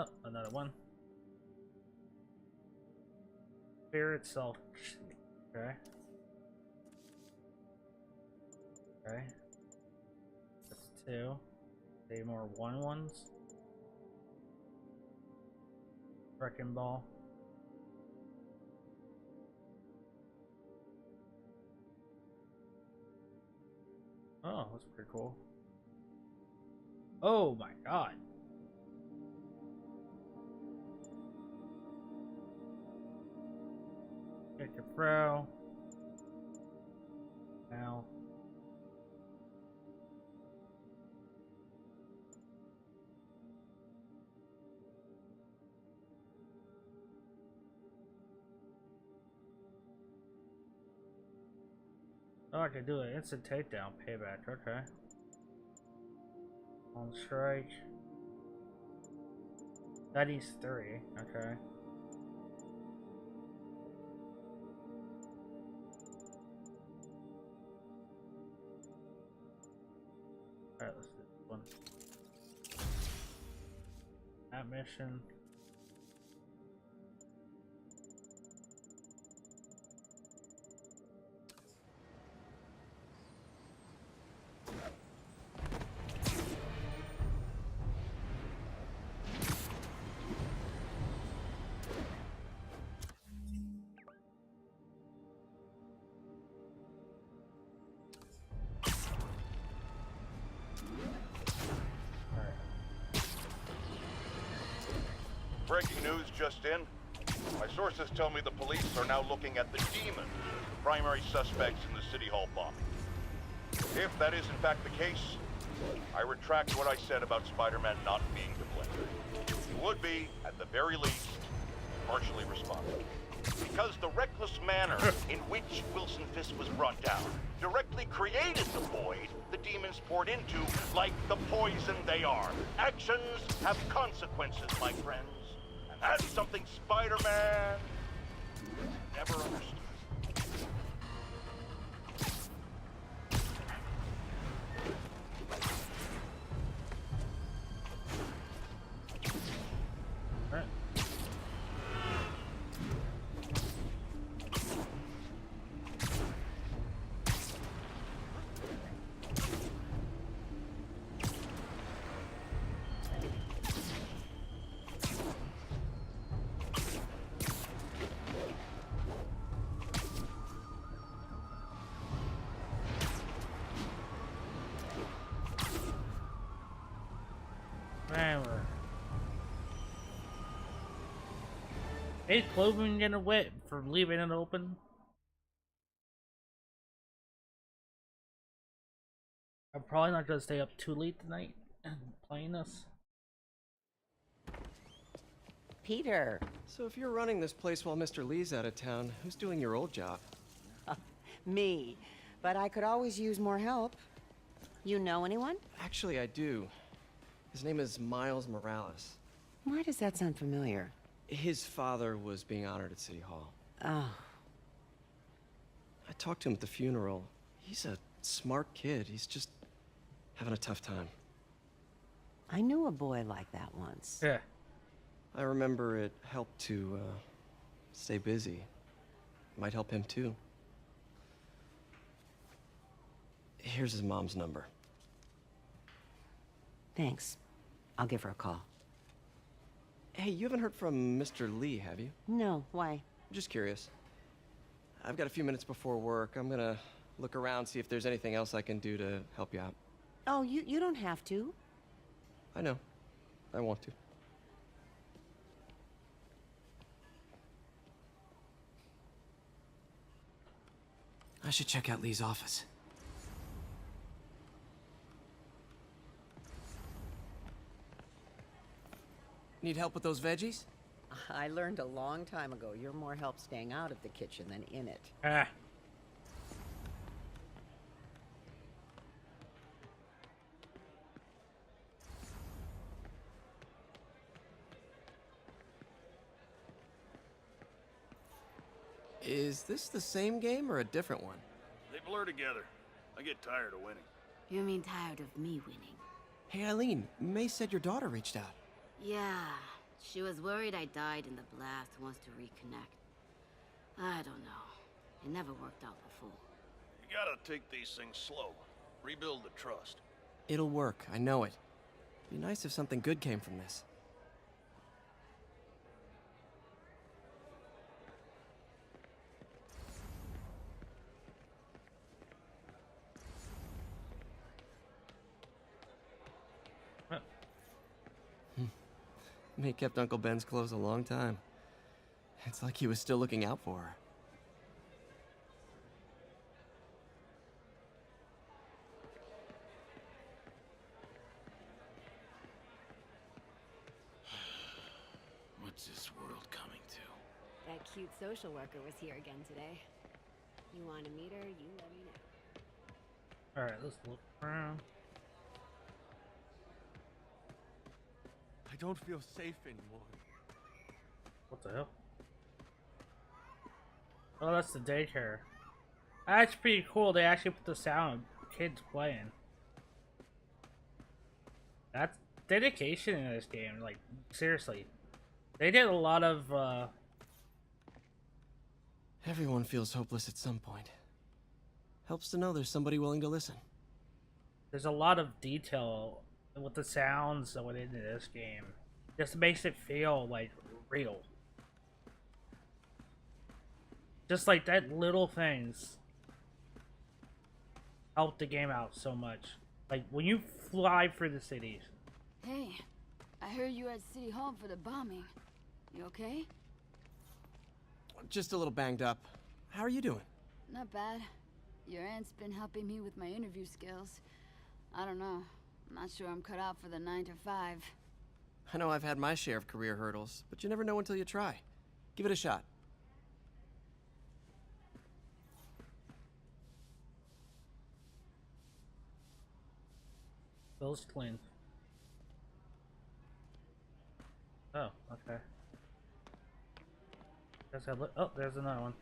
Oh, another one. Spirit self. Okay. Okay. That's two. Any more 1-1s? Wrecking ball. Oh, that's pretty cool. Oh my god. Pick your pro. Now. Oh, I can do an instant takedown payback. Okay. On strike. That is 3. Okay. Alright, let's do this one. That mission. Breaking news just in. My sources tell me the police are now looking at the demon, the primary suspects in the City Hall bombing. If that is in fact the case, I retract what I said about Spider-Man not being to blame. He would be, at the very least, partially responsible. Because the reckless manner in which Wilson Fisk was brought down directly created the void the demons poured into, like the poison they are. Actions have consequences, my friends. And that's something Spider-Man never understood. Alright. Man, is clothing getting wet for leaving it open? I'm probably not gonna stay up too late tonight and playing this. Peter. So if you're running this place while Mr. Lee's out of town, who's doing your old job? Me. But I could always use more help. You know anyone? Actually, I do. His name is Miles Morales. Why does that sound familiar? His father was being honored at City Hall. Oh. I talked to him at the funeral. He's a smart kid. He's just having a tough time. I knew a boy like that once. Yeah. I remember it helped to stay busy. Might help him too. Here's his mom's number. Thanks. I'll give her a call. Hey, you haven't heard from Mr. Lee, have you? No, why? I'm just curious. I've got a few minutes before work. I'm gonna look around, see if there's anything else I can do to help you out. Oh, you don't have to. I know. I want to. I should check out Lee's office. Need help with those veggies? I learned a long time ago you're more help staying out of the kitchen than in it. Ah. Is this the same game or a different one? They blur together. I get tired of winning. You mean tired of me winning? Hey, Eileen, May said your daughter reached out. Yeah, She was worried I died in the blast, wants to reconnect. I don't know. It never worked out before. You gotta take these things slow. Rebuild the trust. It'll work, I know it. Be nice if something good came from this. May kept Uncle Ben's clothes a long time. It's like he was still looking out for her. What's this world coming to? That cute social worker was here again today. You want to meet her, you let me know. Alright, let's look around. I don't feel safe anymore. What the hell? Oh, that's the daycare. That's pretty cool. They actually put the sound of kids playing. That's dedication in this game. Like, seriously. They did a lot of, Everyone feels hopeless at some point. Helps to know there's somebody willing to listen. there's a lot of detail with the sounds that went into this game. Just makes it feel, like, real. Just like that little things help the game out so much. Like, when you fly through the cities. Hey, I heard you at City Hall for the bombing. You okay? Just a little banged up. How are you doing? Not bad. Your aunt's been helping me with my interview skills. I don't know. I'm not sure I'm cut out for the 9 to 5. I know I've had my share of career hurdles, but you never know until you try. Give it a shot. Bill's clean. Oh, okay. Guess I look. Oh, there's another one.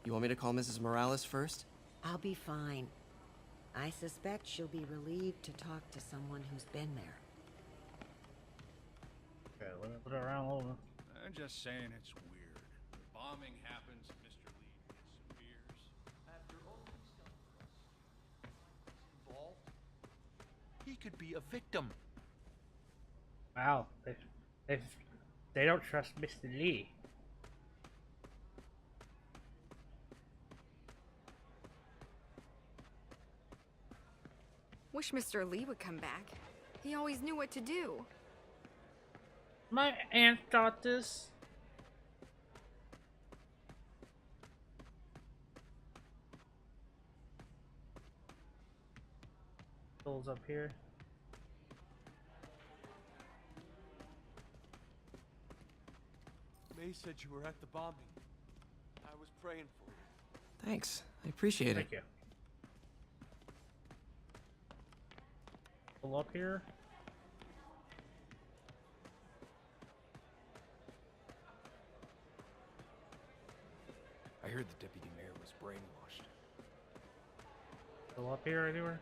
You want me to call Mrs. Morales first? I'll be fine. I suspect she'll be relieved to talk to someone who's been there. Okay, let me put it around a little bit. I'm just saying it's weird. The bombing happens, Mr. Lee disappears. After all he's done for us. Involved? He could be a victim. Wow, they don't trust Mr. Lee. Wish Mr. Lee would come back. He always knew what to do. My aunt thought this. Bill's up here. May said you were at the bombing. I was praying for you. Thanks. I appreciate it. Thank you. Bill up here. I heard the deputy mayor was brainwashed. Bill up here anywhere.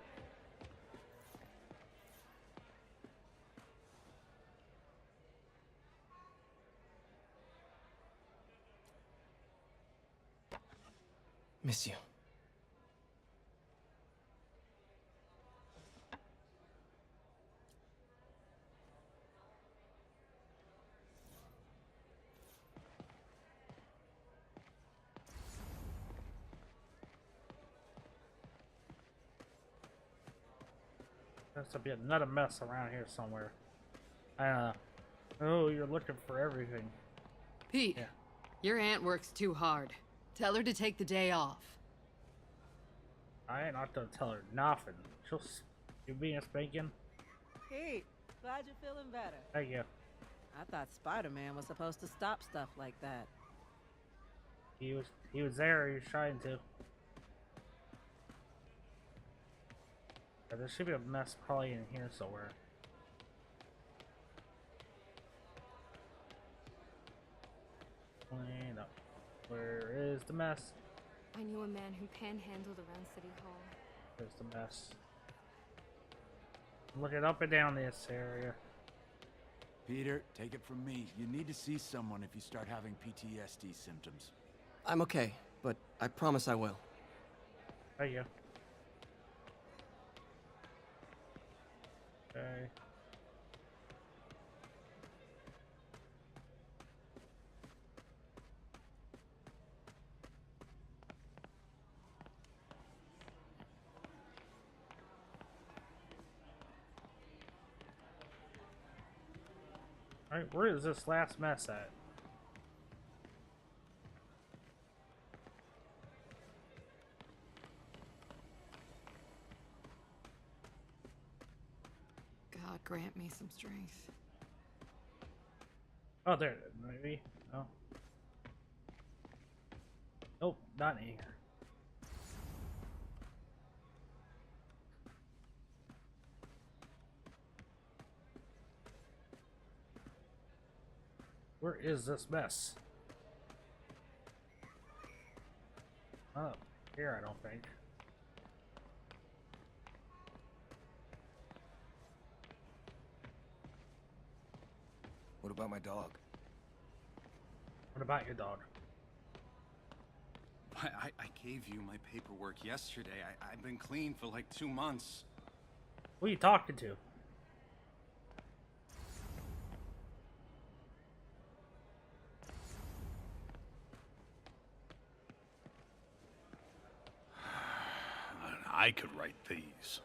Miss you. Has to be another mess around here somewhere. Oh, you're looking for everything. Pete, Yeah. your aunt works too hard. Tell her to take the day off. I ain't not gonna tell her nothing. You being a spanking? Pete, glad you're feeling better. Thank you. I thought Spider-Man was supposed to stop stuff like that. He was there. He was trying to. Yeah, there should be a mess probably in here somewhere. Clean up. Where is the mess? I knew a man who panhandled around City Hall. Where's the mess? I'm looking up and down this area. Peter, take it from me. You need to see someone if you start having PTSD symptoms. I'm okay, but I promise I will. There you go. Okay. Alright, where is this last mess at? God grant me some strength. Oh, there, maybe. Oh. Nope, not in here. Where is this mess? Not up here, I don't think. What about my dog? What about your dog? I gave you my paperwork yesterday. I've been clean for like 2 months. Who are you talking to? I could write these.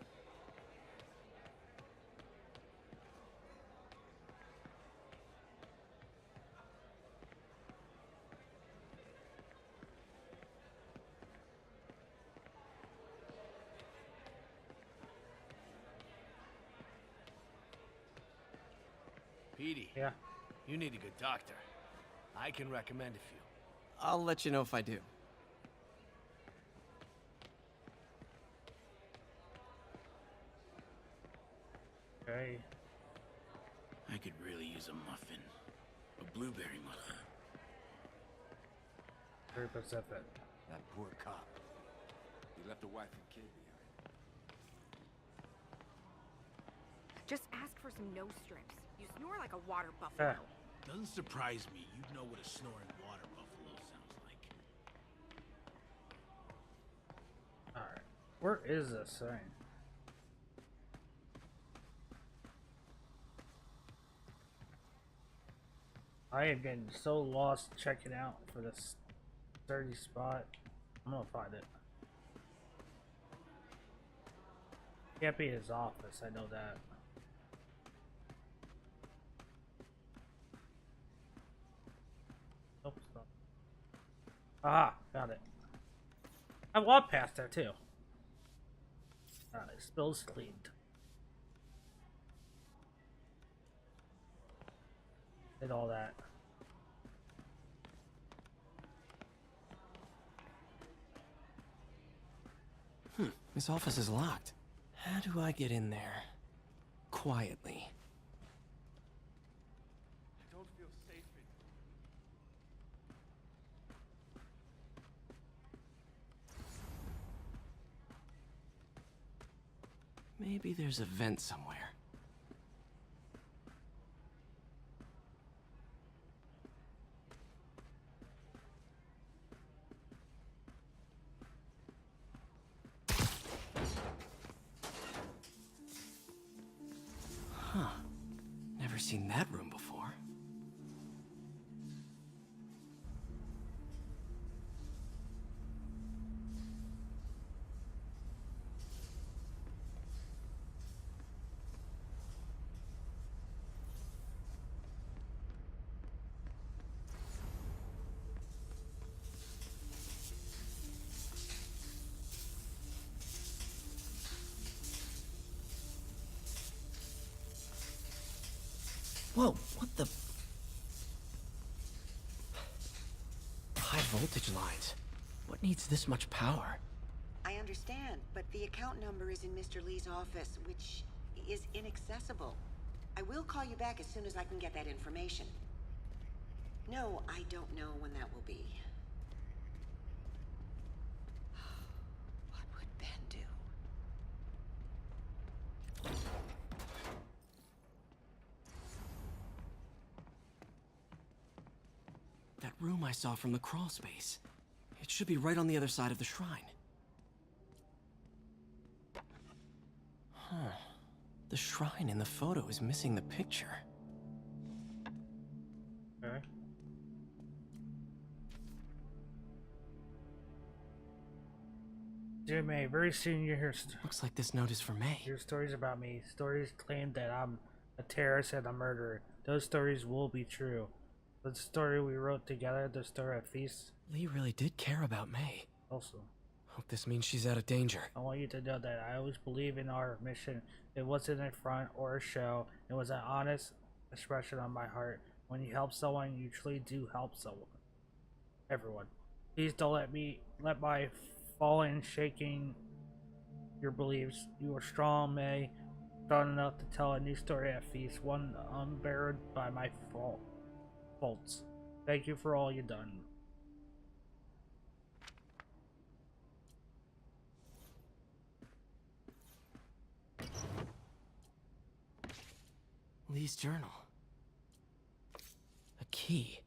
Petey. Yeah. You need a good doctor. I can recommend a few. I'll let you know if I do. Okay. I could really use a muffin. A blueberry muffin. Very Pacific. That poor cop. He left a wife and kid behind. Just ask for some nose strips. You snore like a water buffalo. Doesn't surprise me. You'd know what a snoring water buffalo sounds like. Alright. Where is this thing? I am getting so lost checking out for this sturdy spot. I'm gonna find it. Can't be his office, I know that. Nope, it's not. Ah, got it. I walked past there too. Alright, spills cleaned. Did all that. This office is locked. How do I get in there? Quietly. I don't feel safe in Maybe there's a vent somewhere. Huh. Never seen that room before. Whoa, what the? High voltage lines. What needs this much power? I understand, but the account number is in Mr. Lee's office, which is inaccessible. I will call you back as soon as I can get that information. No, I don't know when that will be. What would Ben do? That room I saw from the crawl space. It should be right on the other side of the shrine. Huh. The shrine in the photo is missing the picture. Okay. Dear May, very soon you hear Looks like this note is for May. Your stories about me. Stories claim that I'm a terrorist and a murderer. Those stories will be true. The story we wrote together, the story at Feast. Lee really did care about May. Also. Hope this means she's out of danger. I want you to know that I always believe in our mission. It wasn't a front or a show. It was an honest expression on my heart. When you help someone, you truly do help someone. Everyone. Please don't let my falling shaking your beliefs. You are strong, May. Strong enough to tell a new story at Feast, one unburdened by my faults. Thank you for all you've done. Lee's journal. A key.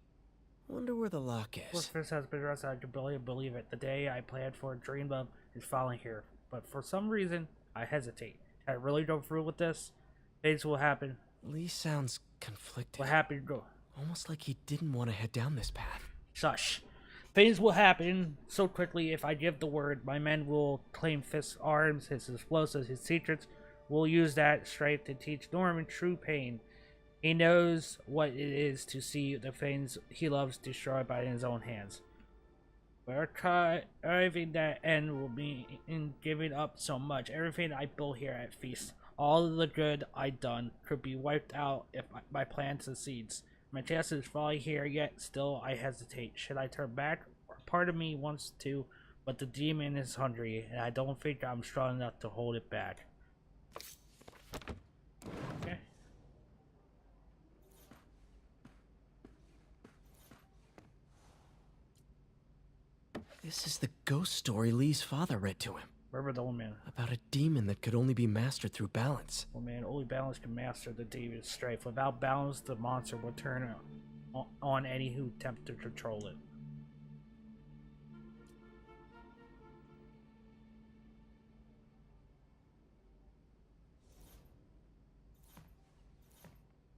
Wonder where the lock is. This has been arrested. I can barely believe it. The day I planned for and dreamed of is finally here. But for some reason, I hesitate. I really don't fool with this. Things will happen. Lee sounds conflicted. What happened? Go. Almost like he didn't want to head down this path. Shush. Things will happen so quickly if I give the word. My men will claim Fisk's arms, his explosives, his secrets. We'll use that strength to teach Norman true pain. He knows what it is to see the things he loves destroyed by his own hands. We're arriving that end will be in giving up so much. Everything I built here at Feast, all of the good I've done, could be wiped out if my plan succeeds. My chances are falling here, yet still I hesitate. Should I turn back? Part of me wants to, but the demon is hungry, and I don't think I'm strong enough to hold it back. Okay. This is the ghost story Lee's father read to him. Remember the old man. About a demon that could only be mastered through balance. Old man, only balance can master the demon's strength. Without balance, the monster will turn on any who attempt to control it.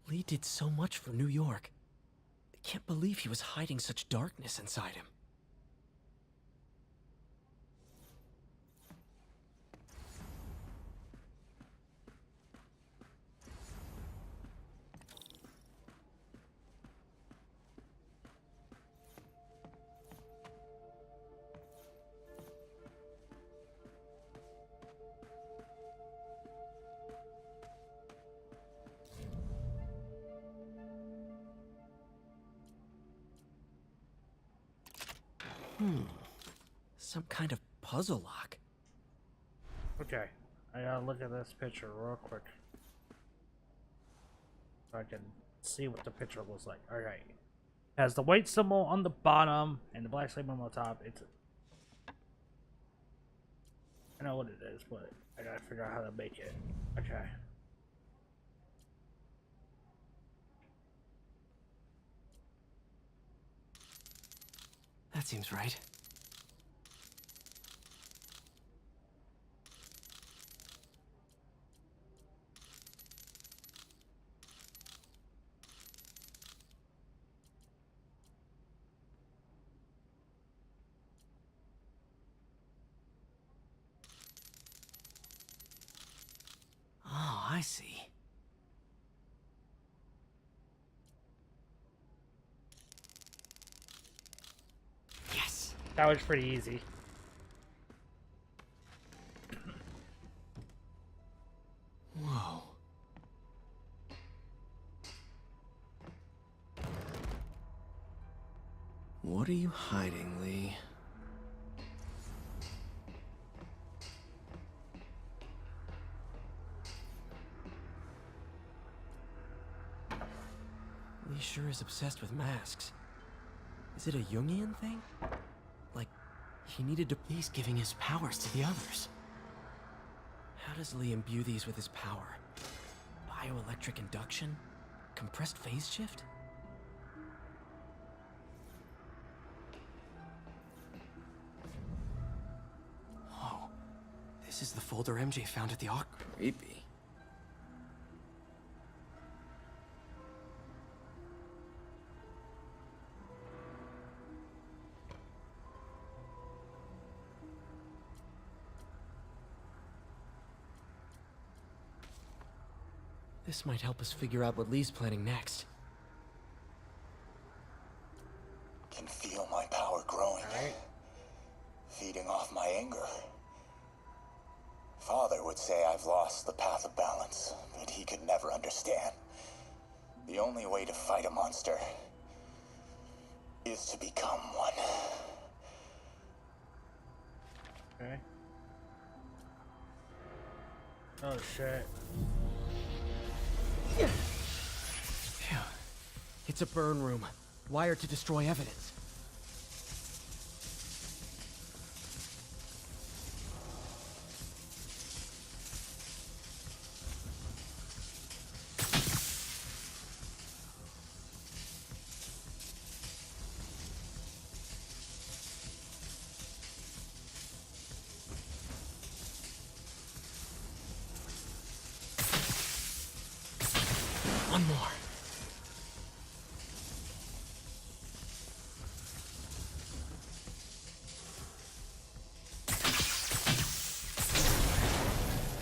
Lee did so much for New York. I can't believe he was hiding such darkness inside him. Some kind of puzzle lock. Okay, I gotta look at this picture real quick so I can see what the picture looks like. Alright. Has the white symbol on the bottom and the black symbol on the top. It's I know what it is, but I gotta figure out how to make it. Okay. That seems right. Oh, I see. Yes! That was pretty easy. Whoa. What are you hiding, Lee? Lee sure is obsessed with masks. Is it a Jungian thing? Like, he needed to... He's giving his powers to the others. How does Lee imbue these with his power? Bioelectric induction? Compressed phase shift? Whoa. This is the folder MJ found at the Ark. Creepy. This might help us figure out what Lee's planning next. Can feel my power growing. Feeding off my anger. Father would say I've lost the path of balance, but he could never understand. The only way to fight a monster is to become one. Okay. Oh shit. Phew. It's a burn room, wired to destroy evidence. One more.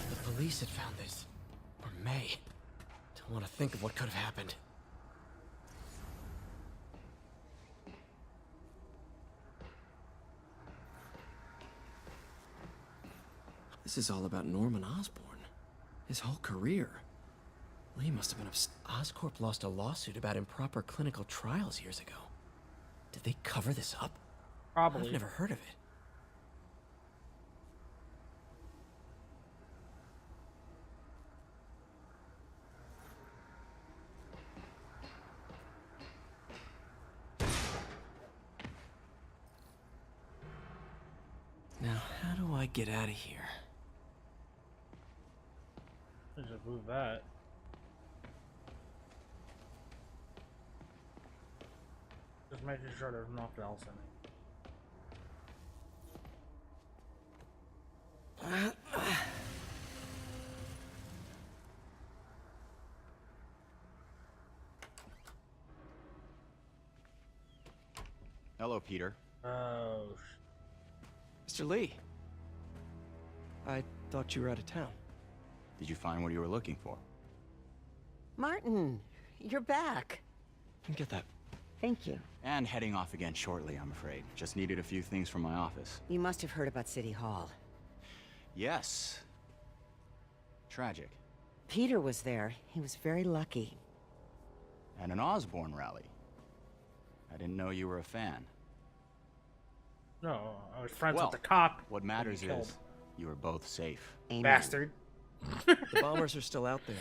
The police had found this. Or may. Don't want to think of what could have happened. This is all about Norman Osborn. His whole career. Lee must have been Oscorp lost a lawsuit about improper clinical trials years ago. Did they cover this up? Probably. I've never heard of it. Now, how do I get out of here? Let's just move that. Just making sure there's nothing else in it. Hello, Peter. Oh. Mr. Lee. I thought you were out of town. Did you find what you were looking for? Martin, you're back. Get that. Thank you. And heading off again shortly, I'm afraid. Just needed a few things from my office. You must have heard about City Hall. Yes. Tragic. Peter was there. He was very lucky. And an Osborn rally. I didn't know you were a fan. No, I was friends Well, with the cop. What matters is you were both safe. Amen. Bastard. The bombers are still out there.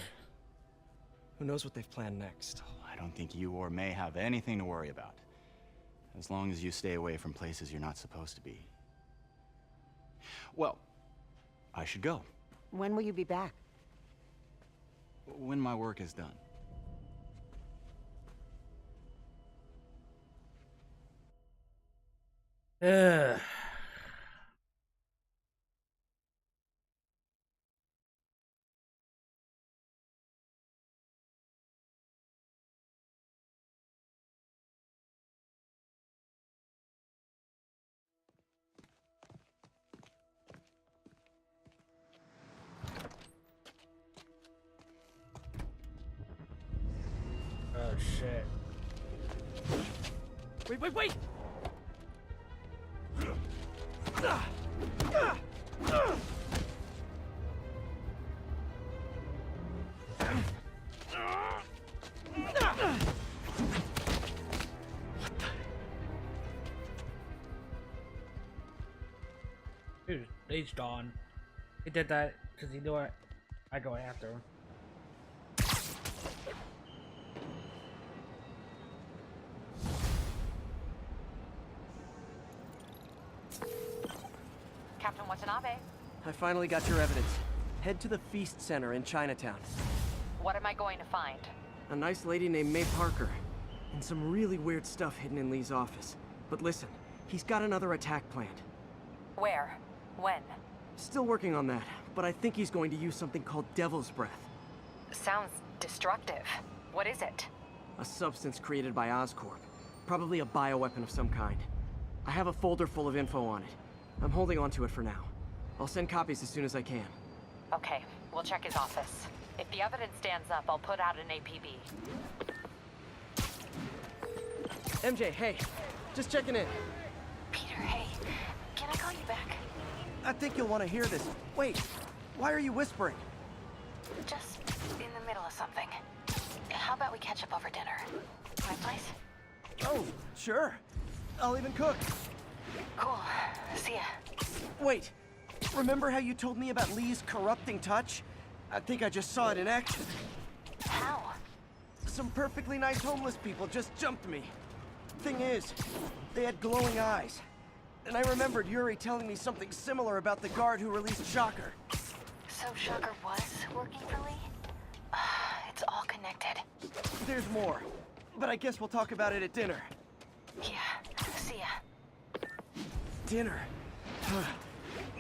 Who knows what they've planned next? I don't think you or May have anything to worry about. As long as you stay away from places you're not supposed to be. Well, I should go. When will you be back? When my work is done. Ugh. Oh shit. Wait! Dude, he's Dawn. He did that because he knew I'd go after him. Captain Watanabe. I finally got your evidence. Head to the Feast Center in Chinatown. What am I going to find? A nice lady named May Parker. And some really weird stuff hidden in Lee's office. But listen, he's got another attack planned. Where? When? Still working on that, but I think he's going to use something called Devil's Breath. Sounds destructive. What is it? A substance created by Oscorp. Probably a bioweapon of some kind. I have a folder full of info on it. I'm holding on to it for now. I'll send copies as soon as I can. Okay, we'll check his office. If the evidence stands up, I'll put out an APB. MJ, hey. Just checking in. Peter, hey. Can I call you back? I think you'll want to hear this. Wait, why are you whispering? Just in the middle of something. How about we catch up over dinner? My place? Oh, sure. I'll even cook. Cool. See ya. Wait, remember how you told me about Lee's corrupting touch? I think I just saw it in action. How? Some perfectly nice homeless people just jumped me. Thing is, they had glowing eyes. And I remembered Yuri telling me something similar about the guard who released Shocker. So Shocker was working for Lee? It's all connected. There's more, but I guess we'll talk about it at dinner. Yeah, see ya. Dinner?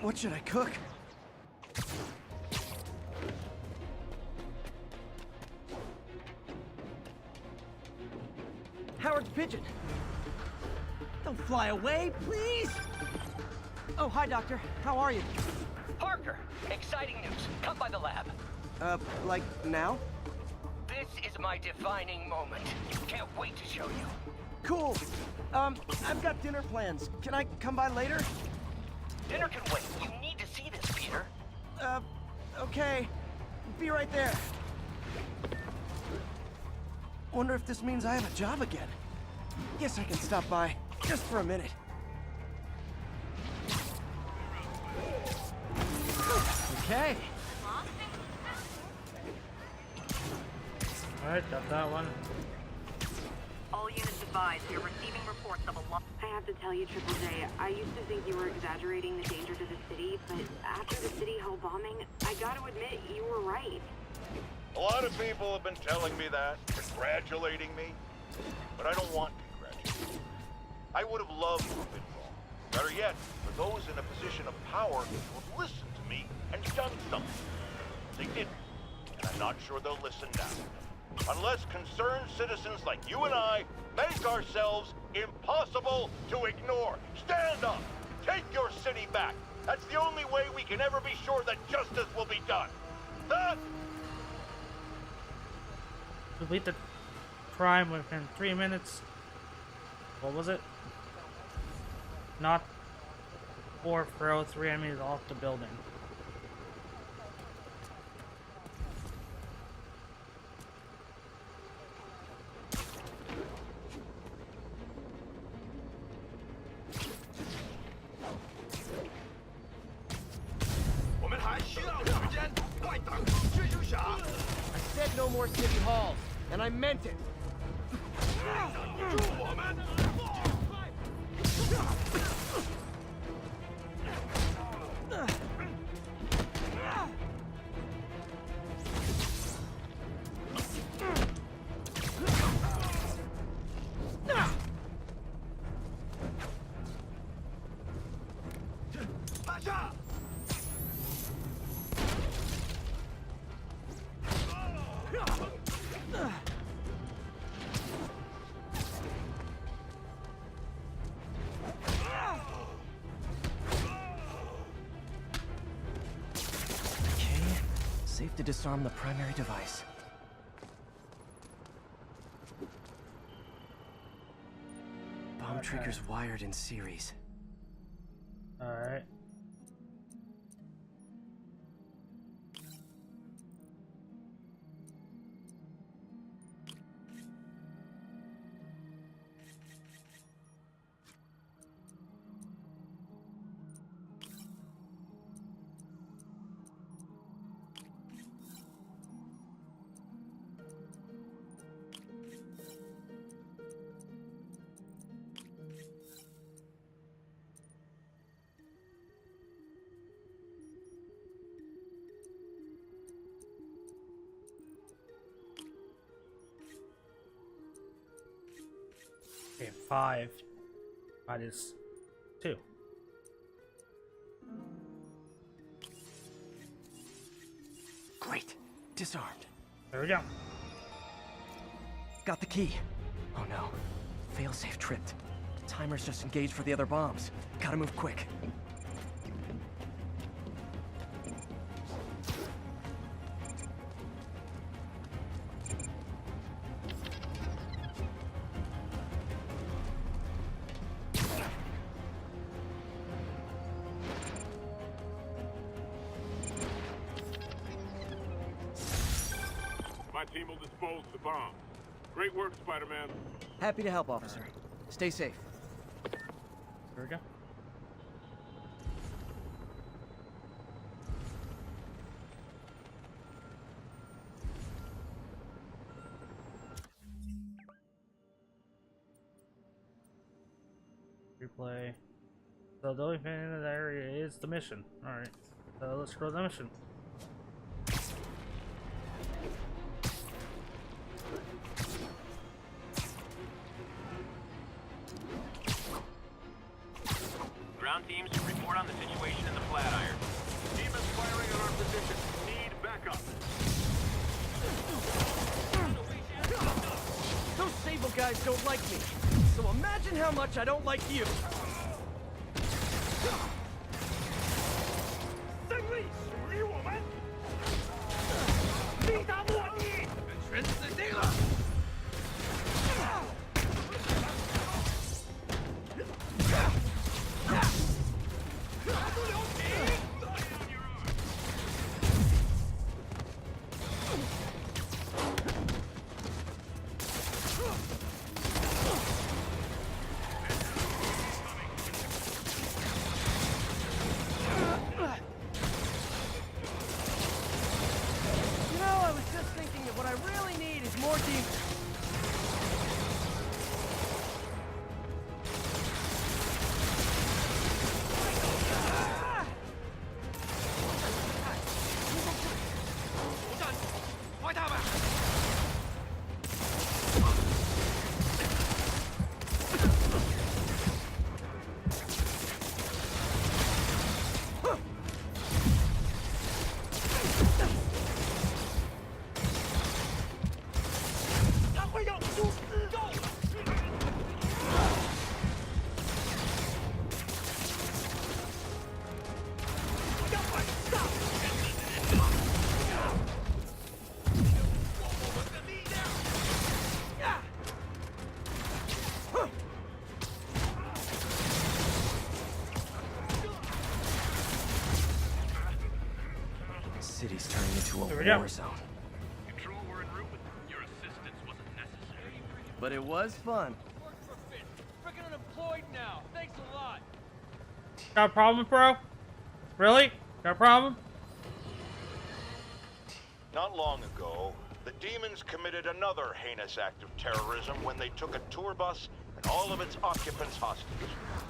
What should I cook? Howard's pigeon. Don't fly away, please! Oh, hi, Doctor. How are you? Parker, exciting news. Come by the lab. Like now? This is my defining moment. Can't wait to show you. Cool. I've got dinner plans. Can I come by later? Dinner can wait. You need to see this, Peter. Okay. Be right there. Wonder if this means I have a job again. Guess I can stop by, just for a minute. Okay. Alright, got that one. All units advised, you're receiving reports of a lot. I have to tell you, Triple J, I used to think you were exaggerating the danger to the city, but after the City Hall bombing, I gotta admit, you were right. A lot of people have been telling me that, congratulating me, but I don't want congratulations. I would have loved to have been wrong. Better yet, for those in a position of power who have listened to me and done something. They didn't, and I'm not sure they'll listen now. Unless concerned citizens like you and I make ourselves impossible to ignore. Stand up! Take your city back! That's the only way we can ever be sure that justice will be done. That... Complete the crime within 3 minutes. What was it? Not or throw 3 enemies off the building. I said no more city halls, and I meant it. Safe to disarm the primary device. Bomb triggers wired in series. Alright. Okay, 5 minus 2. Great. Disarmed. There we go. Got the key. Oh no. Failsafe tripped. The timer's just engaged for the other bombs. Gotta move quick. My team will dispose of the bomb. Great work, Spider-Man. Happy to help, officer. Stay safe. There we go. Replay. So the only thing in that area is the mission. Alright. So let's go to the mission. Ground teams, report on the situation in the Flatiron. Demons firing on our position. Need backup. Those Sable guys don't like me. So imagine how much I don't like you. City's turning into a war zone. Control, we're en route, but your assistance wasn't necessary. But it was fun. Freaking unemployed now. Thanks a lot. Got a problem, bro? Really? Got a problem? Not long ago, the demons committed another heinous act of terrorism when they took a tour bus and all of its occupants hostage.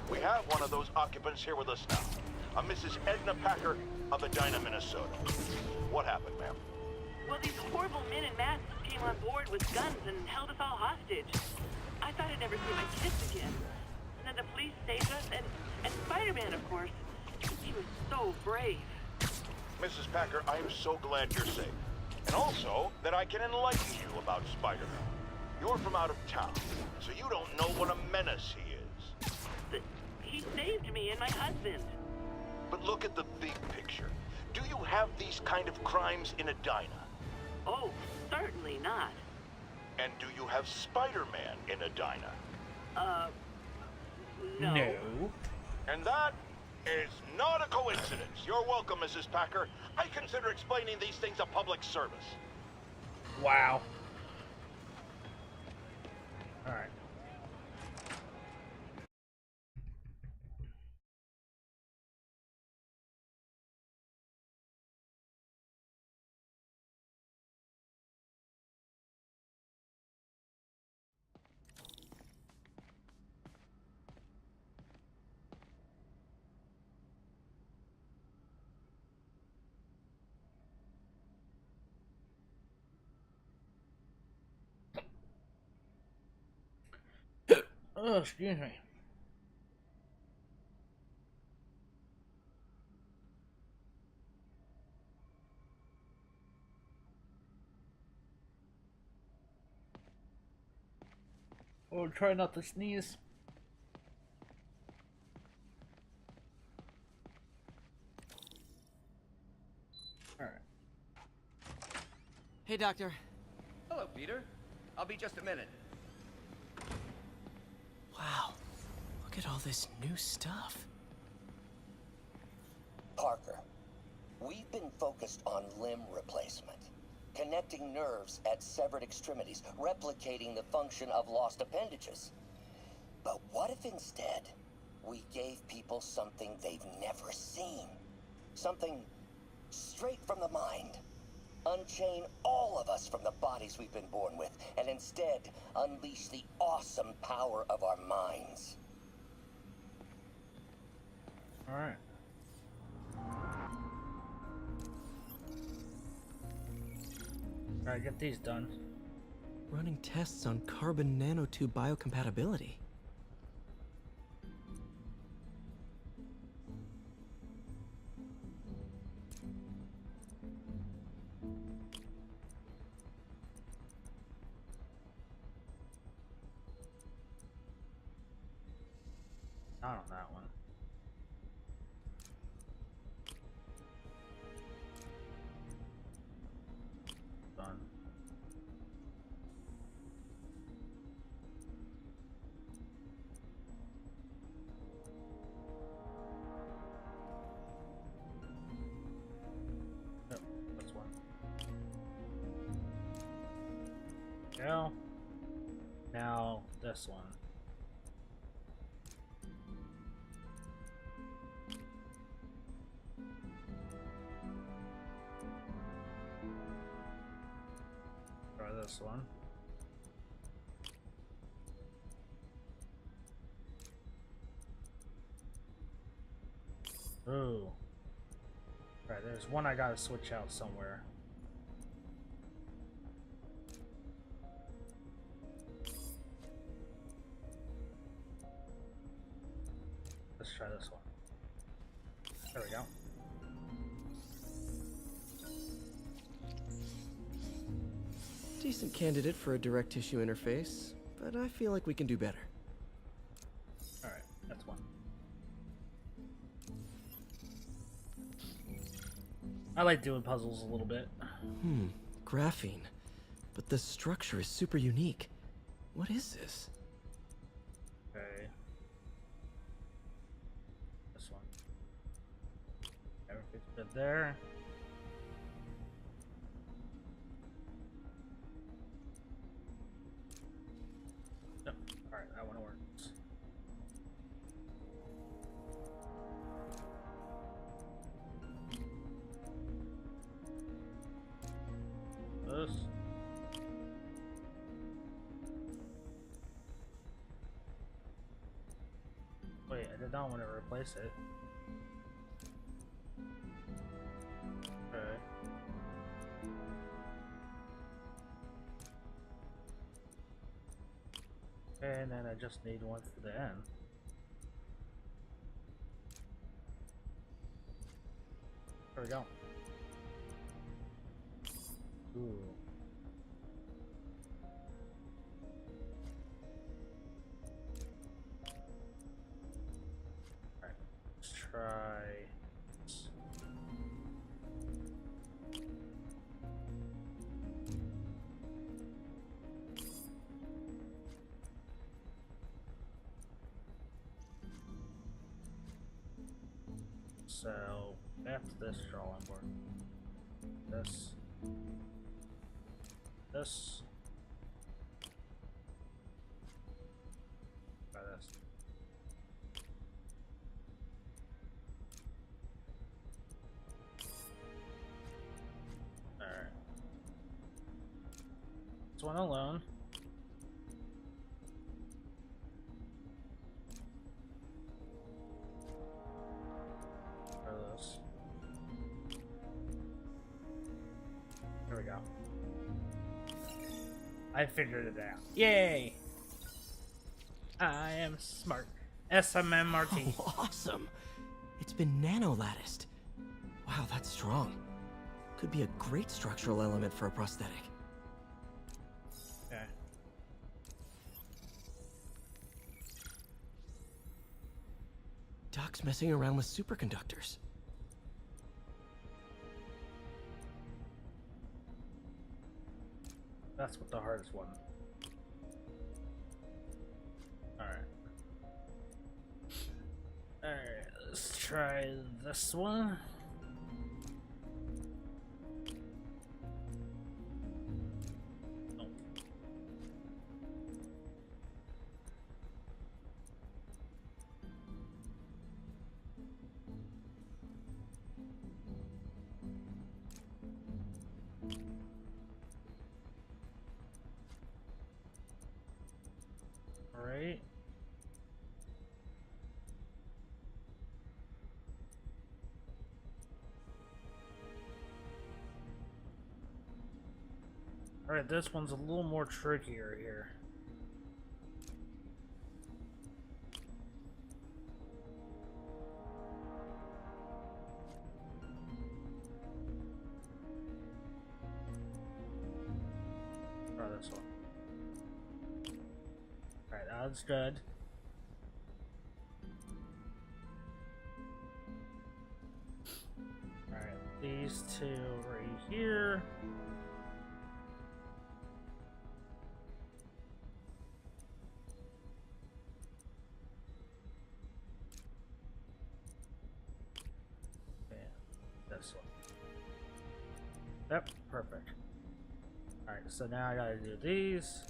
We have one of those occupants here with us now, a Mrs. Edna Packer of Edina, Minnesota. What happened, ma'am? Well, these horrible men in masks came on board with guns and held us all hostage. I thought I'd never see my kids again. And then the police saved us, and Spider-Man, of course. He was so brave. Mrs. Packer, I am so glad you're safe. And also, that I can enlighten you about Spider-Man. You're from out of town, so you don't know what a menace he is. But he saved me and my husband. But look at the big picture. Do you have these kind of crimes in Edina? Oh, certainly not. And do you have Spider-Man in Edina? No. No. And that is not a coincidence. You're welcome, Mrs. Packer. I consider explaining these things a public service. Wow. Alright. Oh, excuse me. Oh, try not to sneeze. Alright. Hey, Doctor. Hello, Peter. I'll be just a minute. Wow. Look at all this new stuff. Parker, we've been focused on limb replacement, connecting nerves at severed extremities, replicating the function of lost appendages. But what if instead we gave people something they've never seen? Something straight from the mind. Unchain all of us from the bodies we've been born with, and instead unleash the awesome power of our minds. Alright. Alright, get these done. Running tests on carbon nanotube biocompatibility. Not on that one. Done. Yep, that's one. Now, this one. Try this one. Ooh. Right, there's one I gotta switch out somewhere. Let's try this one. There we go. Decent candidate for a direct tissue interface, but I feel like we can do better. Alright, that's one. I like doing puzzles a little bit. Graphene. But the structure is super unique. What is this? Okay. This one. Everything's good there. Yep. Alright, that one works. This. Wait, I did not want to replace it. Okay. And then I just need one for the end. There we go. Ooh. Alright, let's try this. So, after this drawing board, this. Try this. Alright. This one alone. Try this. There we go. I figured it out. Yay! I am smart. SMMRT. Oh, awesome. It's been nano-latticed. Wow, that's strong. Could be a great structural element for a prosthetic. Okay. Doc's messing around with superconductors. That's what the hardest one. Alright. Alright, let's try this one. Alright. Alright, this one's a little more trickier here. Try this one. Alright, that's good. Alright, these two right here. This one. Yep, perfect. Alright, so now I gotta do these.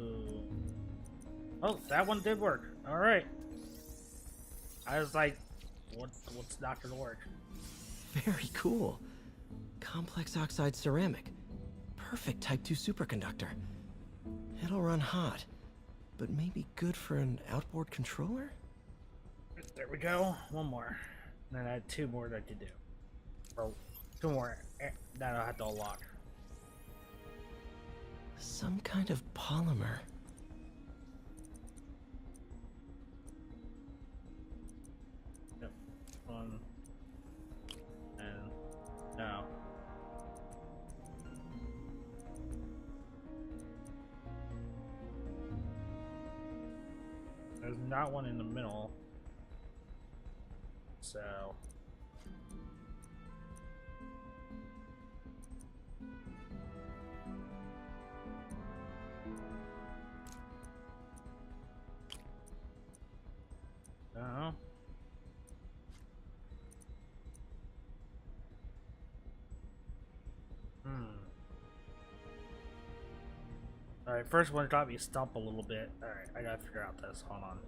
Ooh. Oh, that one did work. Alright. I was like, what's not gonna work? Very cool. Complex oxide ceramic. Perfect Type 2 superconductor. It'll run hot, but maybe good for an outboard controller? There we go. One more. And then I had two more that I could do. Or two more that I have to unlock. Some kind of polymer. Yep. One. And no. There's not one in the middle. So. No. Alright, first one got me stumped a little bit. Alright, I gotta figure out this. Hold on.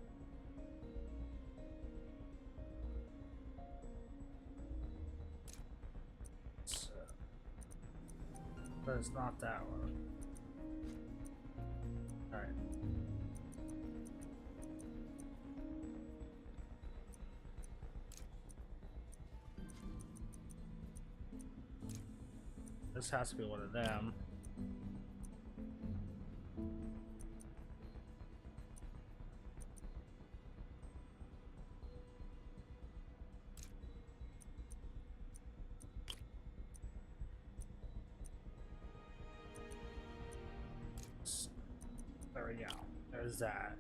So, but it's not that one. Alright. This has to be one of them. There we go. There's that.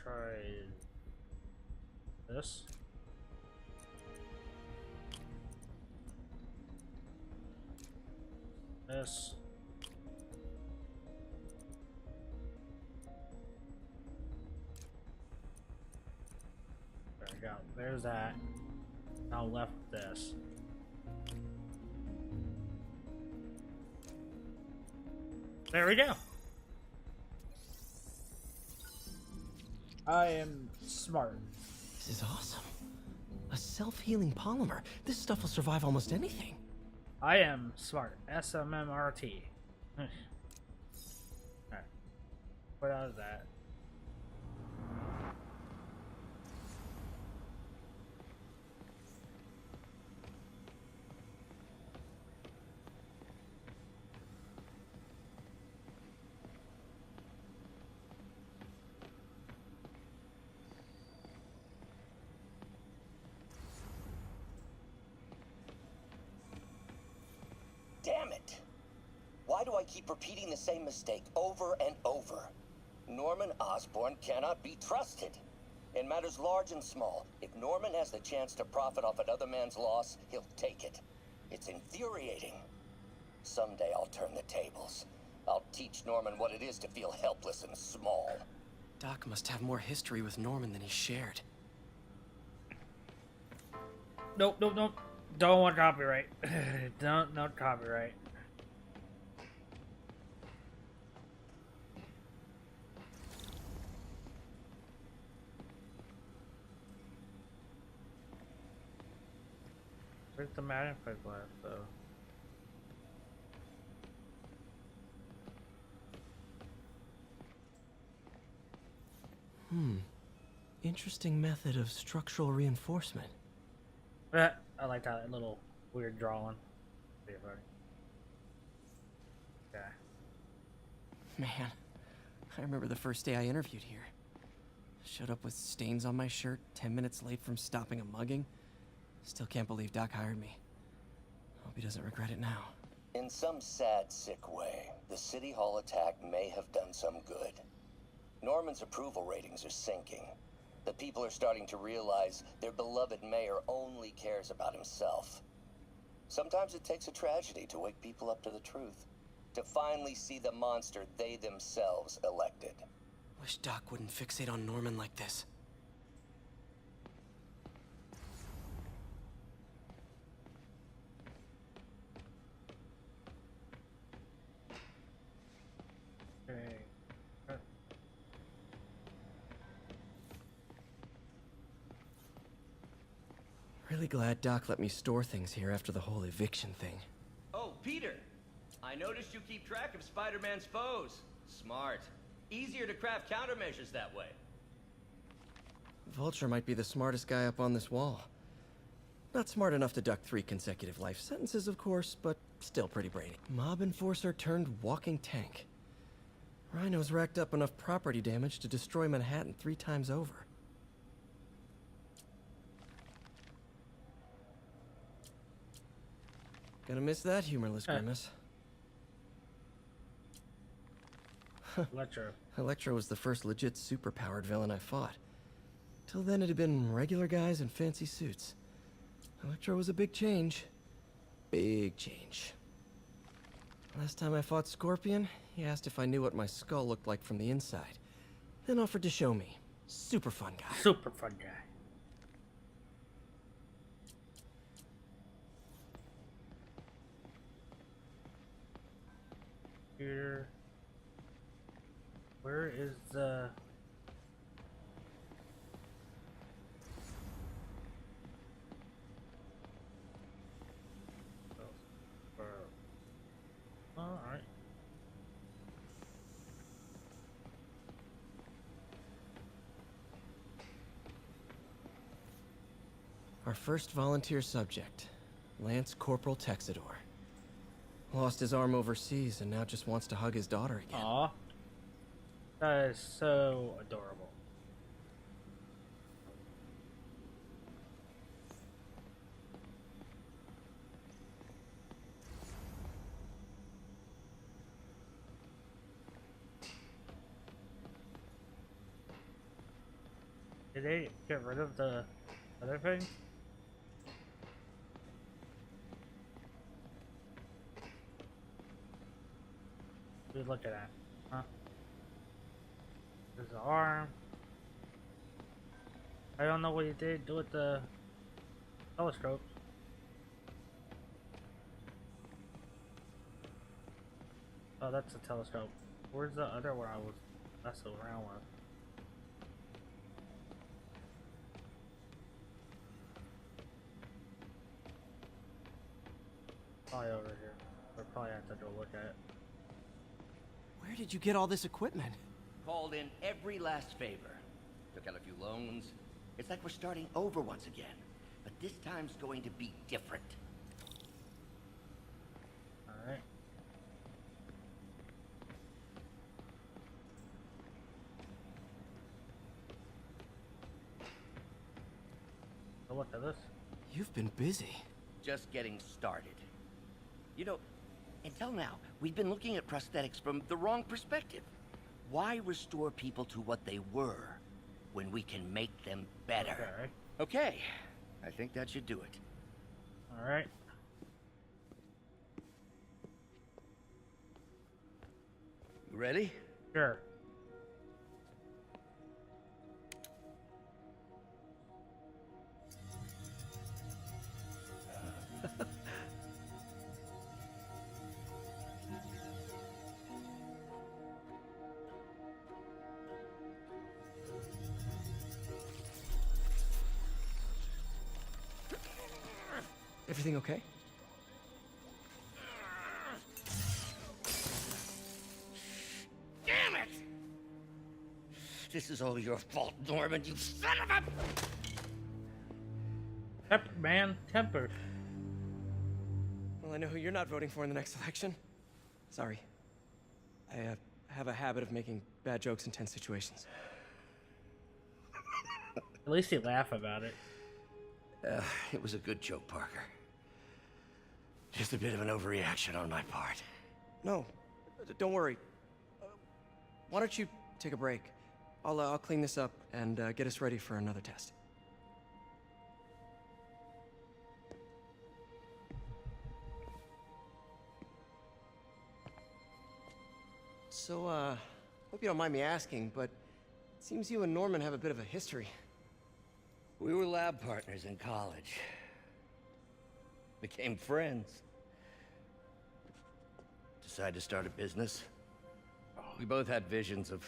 Try this. This. there's that. Now left this. There we go. I am smart. This is awesome. A self-healing polymer. This stuff will survive almost anything. I am smart. SMMRT. Alright. What out of that? Damn it! Why do I keep repeating the same mistake over and over? Norman Osborn cannot be trusted. In matters large and small, if Norman has the chance to profit off another man's loss, he'll take it. It's infuriating. Someday I'll turn the tables. I'll teach Norman what it is to feel helpless and small. Doc must have more history with Norman than he shared. Nope, nope, nope. Don't want copyright. Don't, no copyright. Where's the magnifying glass, though? Interesting method of structural reinforcement. I like that little weird drawing. Yeah. Man, I remember the first day I interviewed here. Showed up with stains on my shirt, 10 minutes late from stopping a mugging. Still can't believe Doc hired me. Hope he doesn't regret it now. In some sad, sick way, the City Hall attack may have done some good. Norman's approval ratings are sinking. The people are starting to realize their beloved mayor only cares about himself. Sometimes it takes a tragedy to wake people up to the truth, to finally see the monster they themselves elected. Wish Doc wouldn't fixate on Norman like this. Really glad Doc let me store things here after the whole eviction thing. Oh, Peter! I noticed you keep track of Spider-Man's foes. Smart. Easier to craft countermeasures that way. Vulture might be the smartest guy up on this wall. Not smart enough to duck 3 consecutive life sentences, of course, but still pretty brainy. Mob enforcer turned walking tank. Rhino's racked up enough property damage to destroy Manhattan 3 times over. Gonna miss that humorless grimace. Electro. Electro was the first legit superpowered villain I fought. Till then it had been regular guys in fancy suits. Electro was a big change. Big change. Last time I fought Scorpion, he asked if I knew what my skull looked like from the inside. Then offered to show me. Super fun guy. Super fun guy. Here. Where is the... Alright. Our first volunteer subject, Lance Corporal Texador. Lost his arm overseas and now just wants to hug his daughter again. Aw. That is so adorable. Did they get rid of the other thing? Look at that, huh? There's the arm. I don't know what he did do with the telescope. Oh, that's a telescope. Where's the other one I was messing around with? Probably over here. Or probably have to go look at it. Where did you get all this equipment? Called in every last favor. Took out a few loans. It's like we're starting over once again. But this time's going to be different. Alright. So look at this. You've been busy. Just getting started. You know, until now, we've been looking at prosthetics from the wrong perspective. Why restore people to what they were when we can make them better? Okay, I think that should do it. Alright. You ready? Sure. Everything okay? Damn it! This is all your fault, Norman, you son of a... Temper, man. Temper. Well, I know who you're not voting for in the next election. Sorry. I have a habit of making bad jokes in tense situations. At least you laugh about it. It was a good joke, Parker. Just a bit of an overreaction on my part. No, don't worry. Why don't you take a break? I'll clean this up and get us ready for another test. So, hope you don't mind me asking, but it seems you and Norman have a bit of a history. We were lab partners in college. Became friends. Decided to start a business. We both had visions of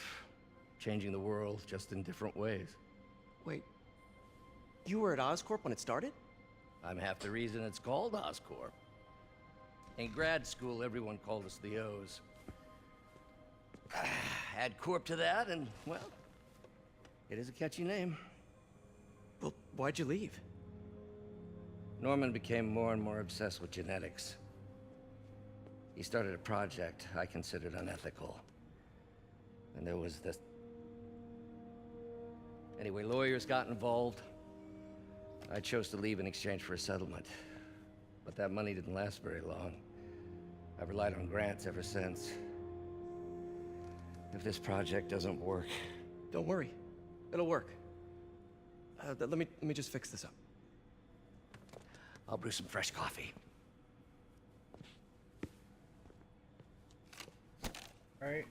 changing the world, just in different ways. Wait, you were at Oscorp when it started? I'm half the reason it's called Oscorp. In grad school, everyone called us the O's. Add Corp to that, and, well, it is a catchy name. Well, why'd you leave? Norman became more and more obsessed with genetics. He started a project I considered unethical. And there was this... Anyway, lawyers got involved. I chose to leave in exchange for a settlement. But that money didn't last very long. I've relied on grants ever since. If this project doesn't work... Don't worry. It'll work. Let me just fix this up. I'll brew some fresh coffee. Alright.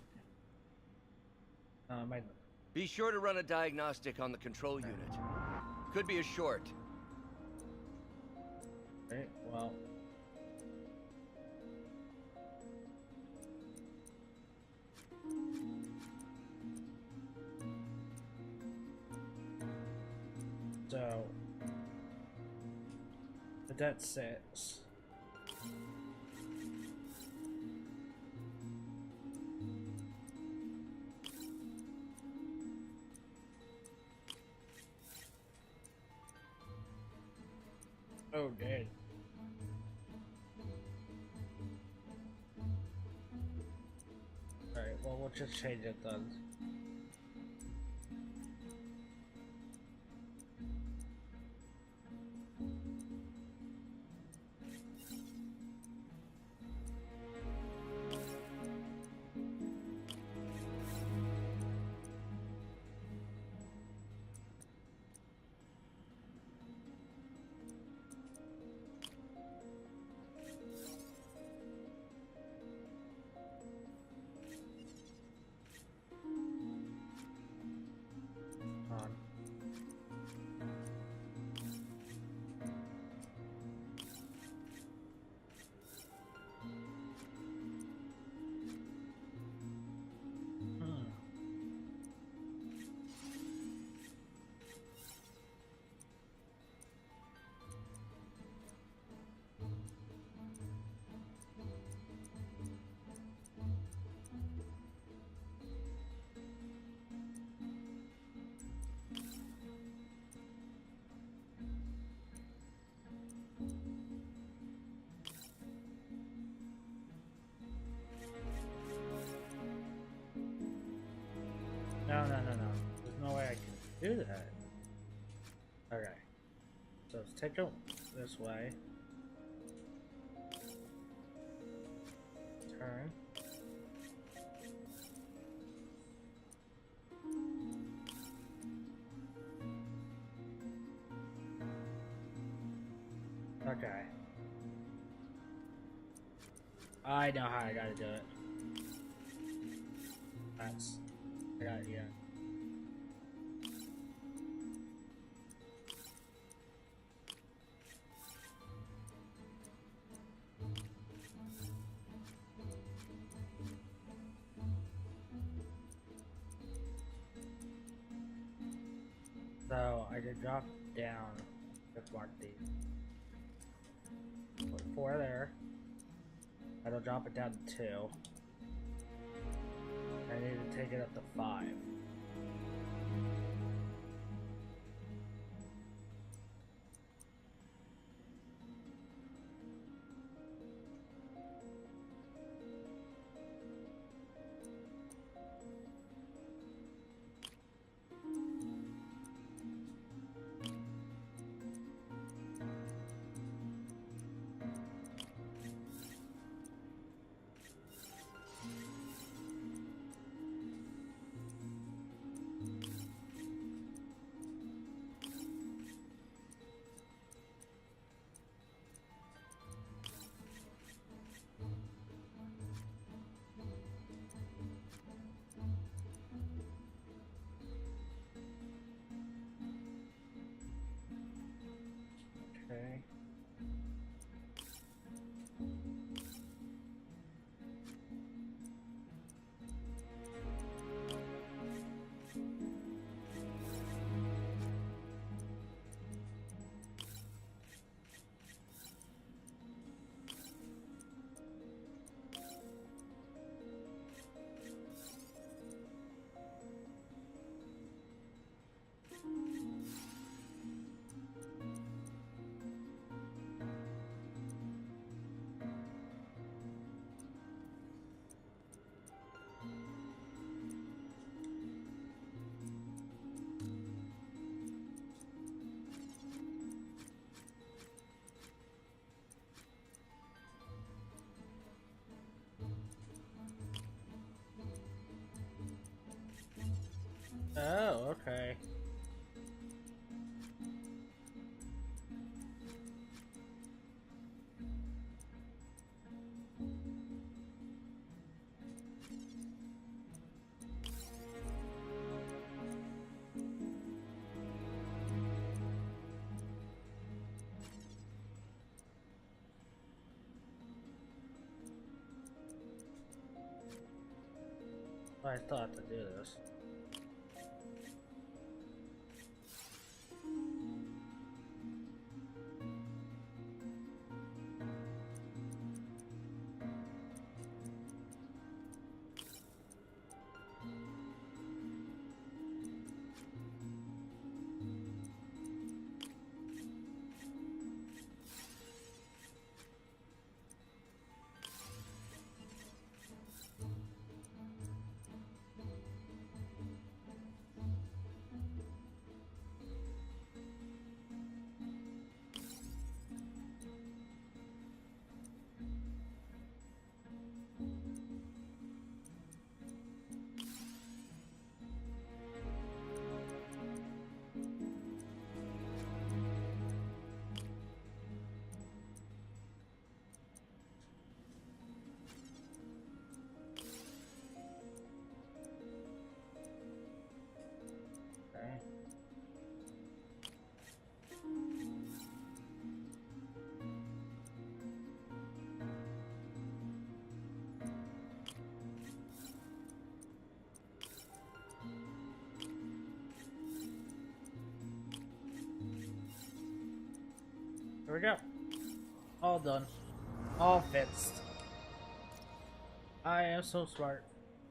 Be sure to run a diagnostic on the control unit. Could be a short. Alright, well. So, the debt says. Oh, dead. Alright, well, we'll just change it then. do that? Okay. So let's take it this way. Turn. Okay. I know how I gotta do it. That's... I got it, yeah. So I did drop down. Let's mark these. Put 4 there. That'll drop it down to 2. I need to take it up to 5. Okay. Oh, okay. I still have to do this. Okay. Here we go. All done. All fixed. I am so smart.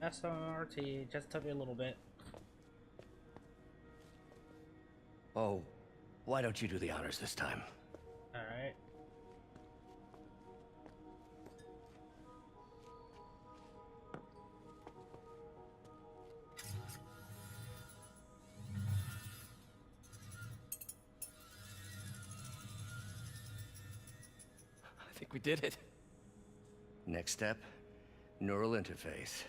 SMRT just took me a little bit. Oh, why don't you do the honors this time? Alright. I think we did it. Next step, neural interface.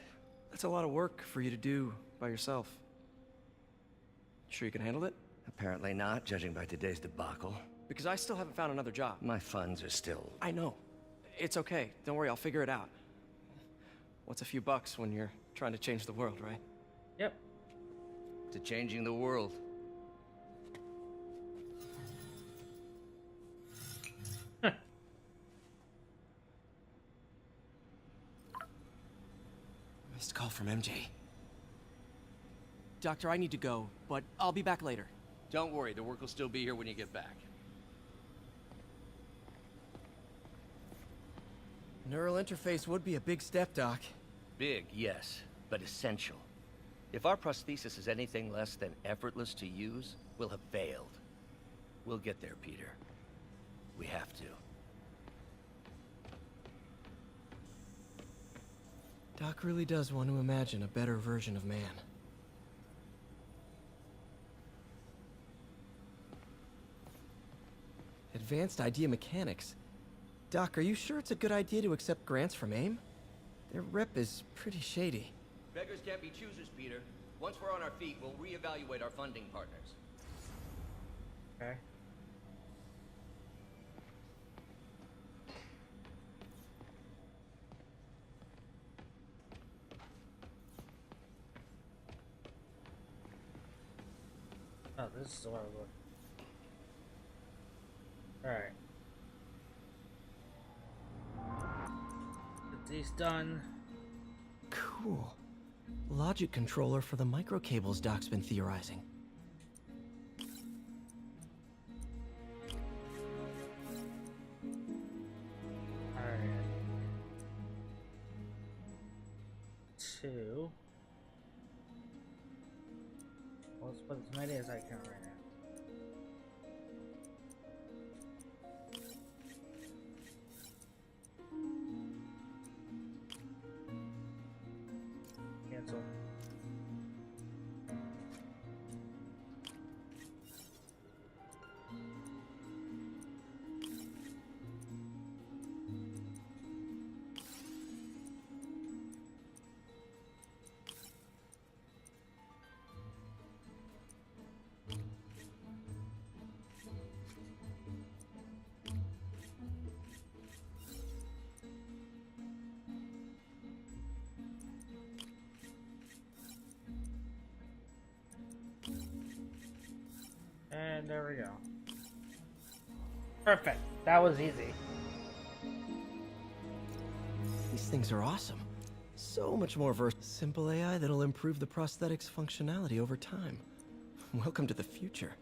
That's a lot of work for you to do by yourself. Sure you can handle it? Apparently not, judging by today's debacle. Because I still haven't found another job. My funds are still... I know. It's okay. Don't worry, I'll figure it out. What's a few bucks when you're trying to change the world, right? Yep. To changing the world. Missed call from MJ. Doctor, I need to go, but I'll be back later. Don't worry, the work will still be here when you get back. Neural interface would be a big step, Doc. Big, yes, but essential. If our prosthesis is anything less than effortless to use, we'll have failed. We'll get there, Peter. We have to. Doc really does want to imagine a better version of man. Advanced idea mechanics. Doc, are you sure it's a good idea to accept grants from AIM? Their rep is pretty shady. Beggars can't be choosers, Peter. Once we're on our feet, we'll reevaluate our funding partners. Okay. Oh, this is what I look. Alright. Get these done. Cool. Logic controller for the microcables Doc's been theorizing. Alright. 2. Well, let's put as many as I can right now. Cancel. And there we go. Perfect. That was easy. These things are awesome. So much more versatile. Simple AI that'll improve the prosthetics functionality over time. Welcome to the future.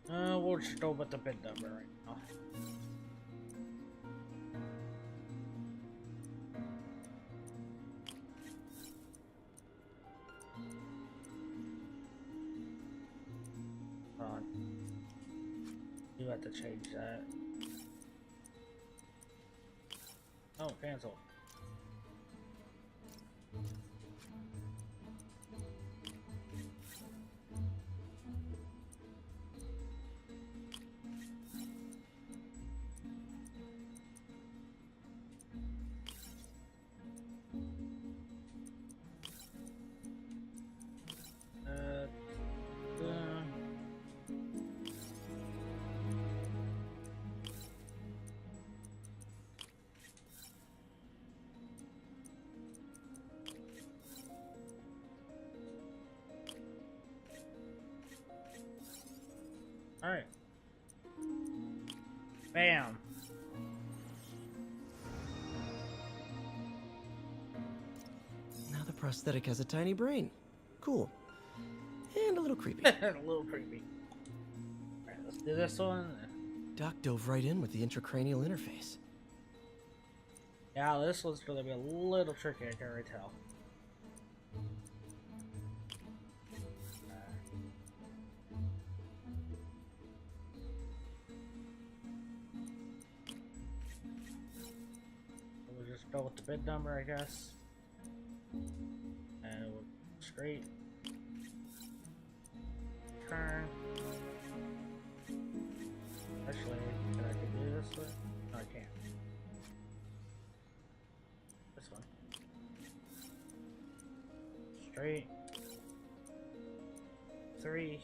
We'll just go with the bid number right now. You have to change that. Oh, cancel. Alright. Bam. Now the prosthetic has a tiny brain. Cool. And a little creepy. A little creepy. Alright, let's do this one. Doc dove right in with the intracranial interface. Yeah, this one's gonna be a little tricky, I can already tell. We'll just go with the bid number, I guess. And we'll straight. 3.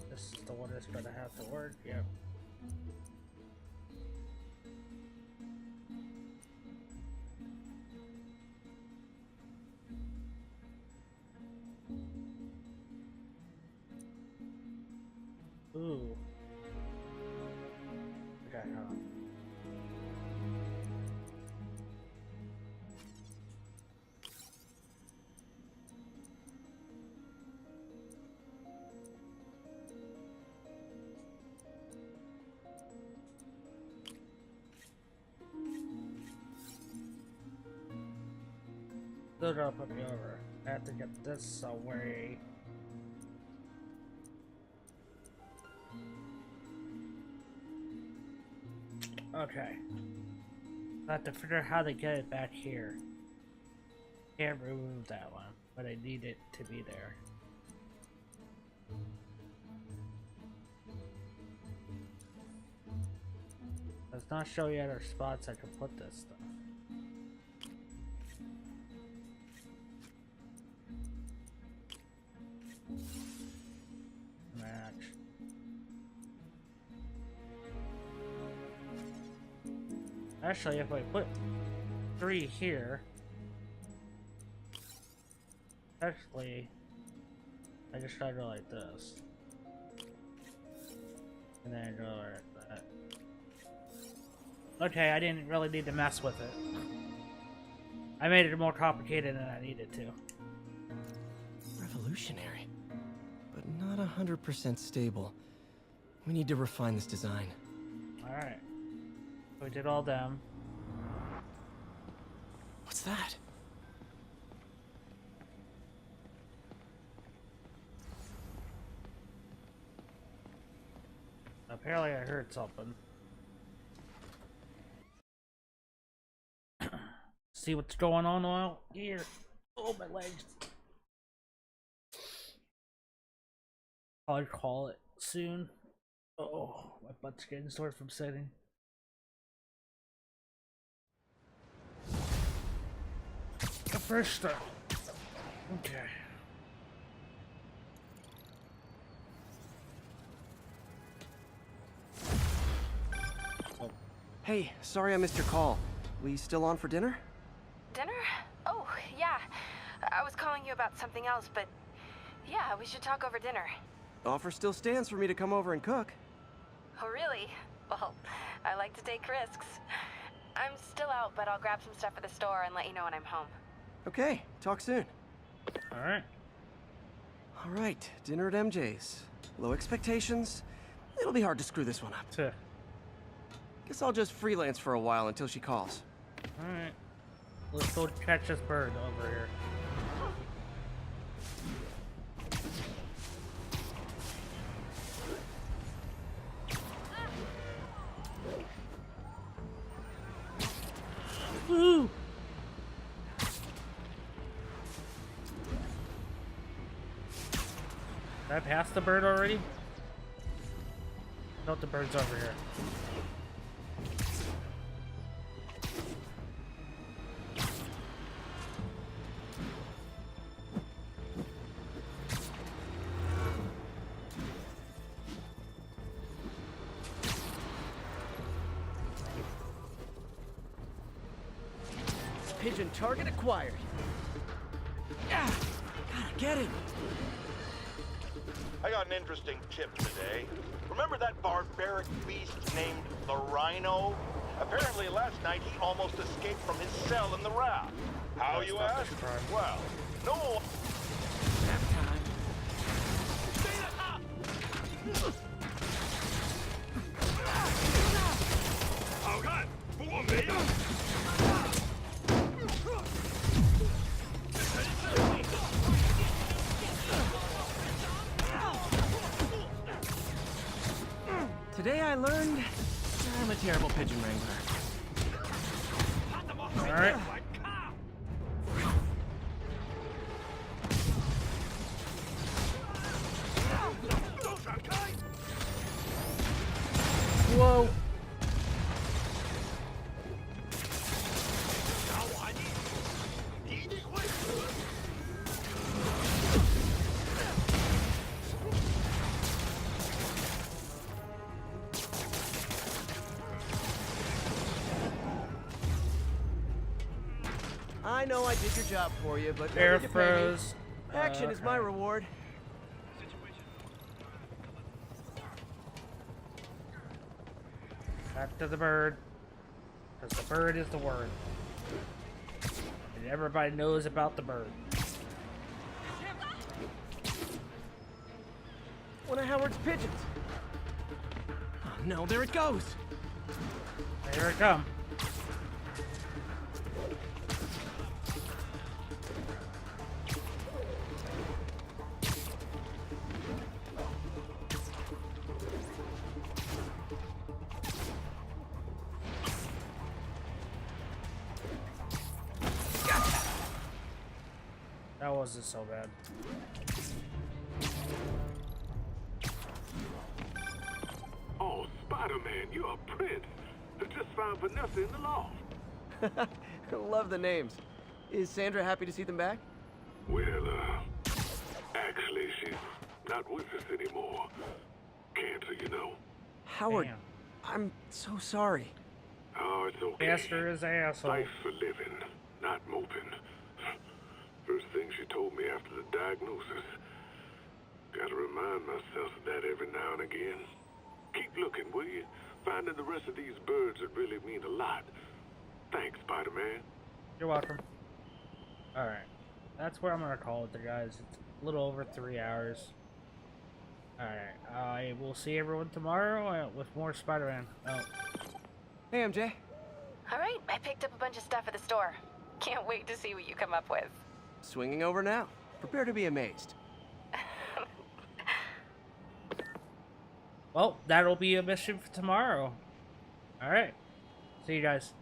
This is the one that's gonna have to work, yeah. Ooh. Okay, hold on. Still gonna put me over. I have to get this away. Okay. I have to figure out how to get it back here. Can't remove that one, but I need it to be there. Does not show you other spots I can put this stuff. Match. Actually, if I put 3 here, actually, I just try to go like this, and then go like that. Okay, I didn't really need to mess with it. I made it more complicated than I needed to. Revolutionary, but not 100% stable. We need to refine this design. Alright. We did all them. What's that? Apparently I heard something. See what's going on out here. Oh, my legs. I'll call it soon. Oh, my butt's getting sore from sitting. The first start. Okay. Hey, sorry I missed your call. We still on for dinner? Dinner? Oh, yeah. I was calling you about something else, but yeah, we should talk over dinner. Offer still stands for me to come over and cook. Oh, really? Well, I like to take risks. I'm still out, but I'll grab some stuff at the store and let you know when I'm home. Okay, talk soon. Alright. Alright, dinner at MJ's. Low expectations. It'll be hard to screw this one up. Guess I'll just freelance for a while until she calls. Alright. Let's go catch this bird over here. Woo! Did I pass the bird already? Nope, the bird's over here. Pigeon target acquired. Ah, gotta get him. I got an interesting tip today. Remember that barbaric beast named the Rhino? Apparently last night he almost escaped from his cell in the raft. How, you ask? Well, no. Oh God! For me! Today I learned I'm a terrible pigeon wrangler. Alright. Whoa. I know I did your job for you, but Air nothing to pay me. froze. Action is my reward. Back to the bird. Because the bird is the word. And everybody knows about the bird. One of Howard's pigeons. Oh no, there it goes. Here it comes. That wasn't so bad. Oh, Spider-Man, you're a prince. I just found Vanessa in the loft. Love the names. Is Sandra happy to see them back? Well, actually, she's not with us anymore. Cancer, you know. Howard, Damn. I'm so sorry. Oh, it's okay. Master is asshole. Life for living, not moping. First thing she told me after the diagnosis. Gotta remind myself of that every now and again. Keep looking, will you? Finding the rest of these birds would really mean a lot. Thanks, Spider-Man. You're welcome. Alright. That's where I'm gonna call it there, guys. It's a little over 3 hours. Alright. I will see everyone tomorrow with more Spider-Man. Oh. Hey, MJ. Alright, I picked up a bunch of stuff at the store. Can't wait to see what you come up with. Swinging over now. Prepare to be amazed. Well, that'll be a mission for tomorrow. Alright. See you guys.